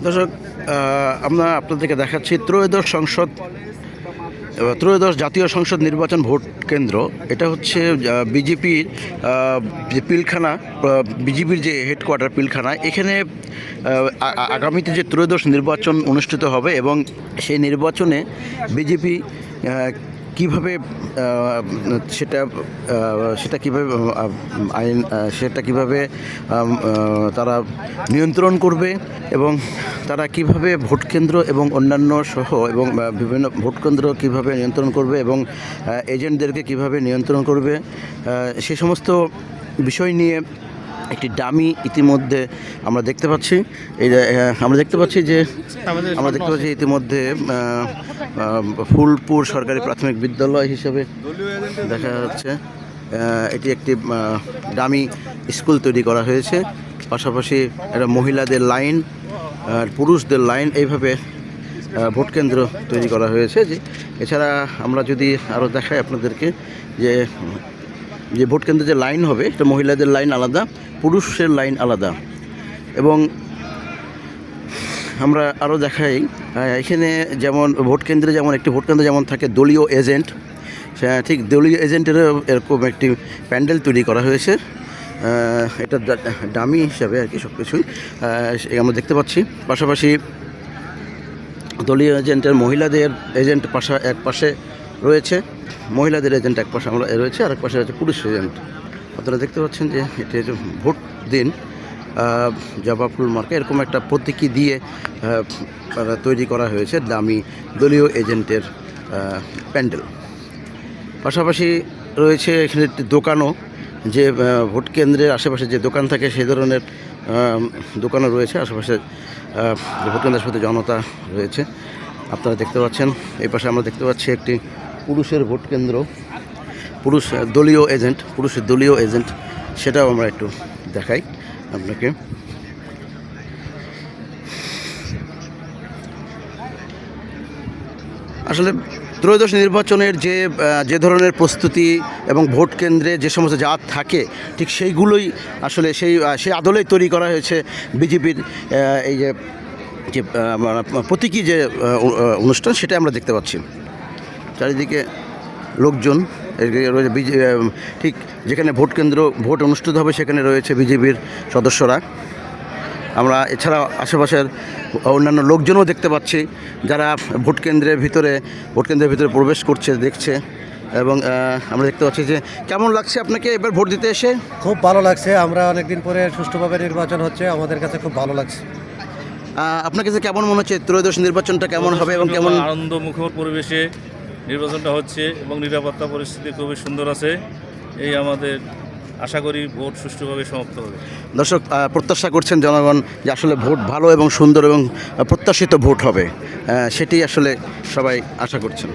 দর্শক, আমরা আপনাদেরকে দেখাচ্ছি ত্রয়োদশ জাতীয় সংসদ নির্বাচন ভোট কেন্দ্র। এটা হচ্ছে বিজেপির যে পিলখানা, বিজেপির যে হেডকোয়ার্টার পিলখানা। এখানে আগামীতে যে ত্রয়োদশ নির্বাচন অনুষ্ঠিত হবে এবং সেই নির্বাচনে বিজেপি কীভাবে সেটা কীভাবে তারা নিয়ন্ত্রণ করবে এবং তারা কিভাবে ভোটকেন্দ্র এবং অন্যান্য সহ এবং বিভিন্ন ভোটকেন্দ্র কিভাবে নিয়ন্ত্রণ করবে এবং এজেন্টদেরকে কিভাবে নিয়ন্ত্রণ করবে, সে সমস্ত বিষয় নিয়ে একটি ডামি ইতিমধ্যে আমরা দেখতে পাচ্ছি। আমরা দেখতে পাচ্ছি ইতিমধ্যে ফুলপুর সরকারি প্রাথমিক বিদ্যালয় হিসেবে দেখা যাচ্ছে এটি একটি ডামি স্কুল তৈরি করা হয়েছে। পাশাপাশি একটা মহিলাদের লাইন আর পুরুষদের লাইন, এইভাবে ভোটকেন্দ্র তৈরি করা হয়েছে। এছাড়া আমরা যদি আরও দেখাই আপনাদেরকে যে ভোটকেন্দ্রে যে লাইন হবে, এটা মহিলাদের লাইন আলাদা, পুরুষের লাইন আলাদা। এবং আমরা আরও দেখাই এখানে যেমন একটি ভোটকেন্দ্রে যেমন থাকে দলীয় এজেন্ট, ঠিক দলীয় এজেন্টেরও এরকম একটি প্যান্ডেল তৈরি করা হয়েছে। এটা ডামি হিসাবে আর কি সব কিছুই আমরা দেখতে পাচ্ছি। পাশাপাশি দলীয় এজেন্টের মহিলাদের এজেন্ট এক পাশে রয়েছে, মহিলাদের এজেন্ট এক পাশে রয়েছে, আর এক পাশে রয়েছে পুরুষ এজেন্ট। আপনারা দেখতে পাচ্ছেন যে এটি হচ্ছে ভোট দিন জবা ফুল মার্কা, এরকম একটা প্রতীকী দিয়ে তৈরি করা হয়েছে দামি দলীয় এজেন্টের প্যান্ডেল। পাশাপাশি রয়েছে এখানে একটি দোকানও, যে ভোট কেন্দ্রের আশেপাশে যে দোকান থাকে সেই ধরনের দোকানও রয়েছে। আশেপাশে ভোট কেন্দ্রের সাথে জনতা রয়েছে, আপনারা দেখতে পাচ্ছেন। এই পাশে আমরা দেখতে পাচ্ছি একটি পুরুষের ভোট কেন্দ্র, পুরুষের দলীয় এজেন্ট, সেটাও আমরা একটু দেখাই আপনাকে। আসলে ত্রয়োদশ নির্বাচনের যে ধরনের প্রস্তুতি এবং ভোট কেন্দ্রে যে সমস্ত জাত থাকে, ঠিক সেইগুলোই আসলে সেই আদলেই তৈরি করা হয়েছে বিজেপির এই যে প্রতীকী যে অনুষ্ঠান, সেটা আমরা দেখতে পাচ্ছি। চারিদিকে লোকজন, ঠিক যেখানে ভোট অনুষ্ঠিত হবে সেখানে রয়েছে বিজেপির সদস্যরা। আমরা এছাড়া আশেপাশের অন্যান্য লোকজনও দেখতে পাচ্ছি, যারা ভোটকেন্দ্রের ভিতরে প্রবেশ করছে, দেখছে। এবং আমরা দেখতে পাচ্ছি যে কেমন লাগছে আপনাকে এবার ভোট দিতে এসে? খুব ভালো লাগছে। আমরা অনেকদিন পরে সুষ্ঠুভাবে নির্বাচন হচ্ছে, আমাদের কাছে খুব ভালো লাগছে। আপনার কাছে কেমন মনে হচ্ছে ত্রয়োদশ নির্বাচনটা কেমন হবে এবং কেমন আনন্দমুখর পরিবেশে নির্বাচনটা হচ্ছে এবং নিরাপত্তা পরিস্থিতি খুবই সুন্দর আছে। এই আমাদের আশা করি ভোট সুষ্ঠুভাবে সমাপ্ত হবে। দর্শক, প্রত্যাশা করছেন জনগণ যে আসলে ভোট ভালো এবং সুন্দর এবং প্রত্যাশিত ভোট হবে, সেটি আসলে সবাই আশা করছেন।